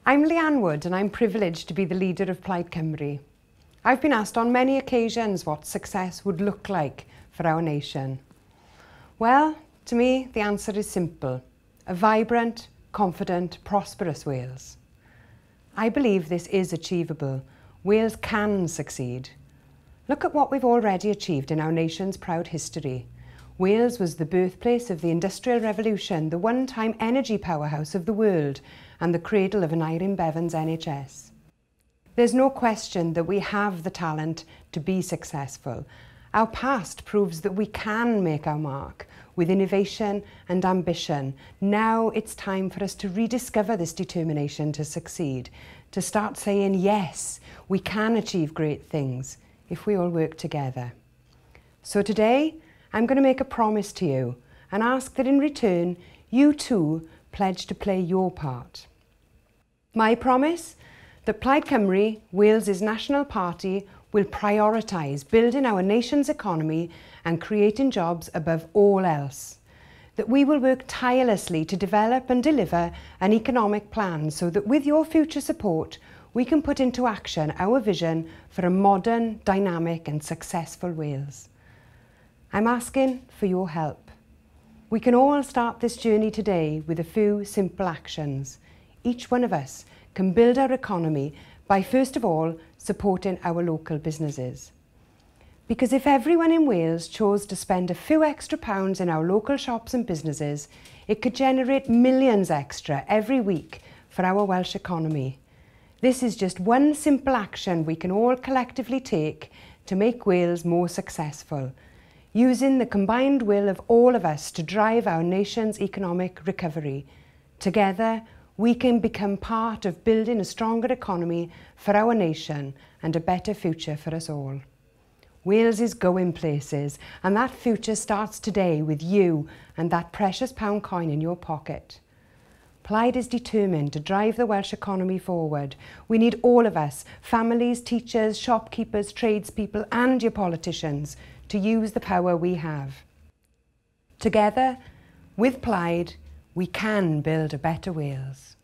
I'm Leanne Wood and I'm privileged to be the leader of Plaid Cymru. I've been asked on many occasions what success would look like for our nation. Well, to me, the answer is simple: a vibrant, confident, prosperous Wales. I believe this is achievable. Wales can succeed. Look at what we've already achieved in our nation's proud history. Wales was the birthplace of the Industrial Revolution, the one-time energy powerhouse of the world, and the cradle of Aneurin Bevan's NHS. There's no question that we have the talent to be successful. Our past proves that we can make our mark with innovation and ambition. Now it's time for us to rediscover this determination to succeed, to start saying, yes, we can achieve great things if we all work together. So today, I'm going to make a promise to you and ask that in return, you too pledge to play your part. My promise: that Plaid Cymru, Wales's national party, will prioritise building our nation's economy and creating jobs above all else. That we will work tirelessly to develop and deliver an economic plan so that with your future support, we can put into action our vision for a modern, dynamic and successful Wales. I'm asking for your help. We can all start this journey today with a few simple actions. Each one of us can build our economy by, first of all, supporting our local businesses. Because if everyone in Wales chose to spend a few extra pounds in our local shops and businesses, it could generate millions extra every week for our Welsh economy. This is just one simple action we can all collectively take to make Wales more successful, using the combined will of all of us to drive our nation's economic recovery. Together, we can become part of building a stronger economy for our nation and a better future for us all. Wales is going places, and that future starts today with you and that precious pound coin in your pocket. Plaid is determined to drive the Welsh economy forward. We need all of us, families, teachers, shopkeepers, tradespeople and your politicians, to use the power we have. Together, with Plaid, we can build a better Wales.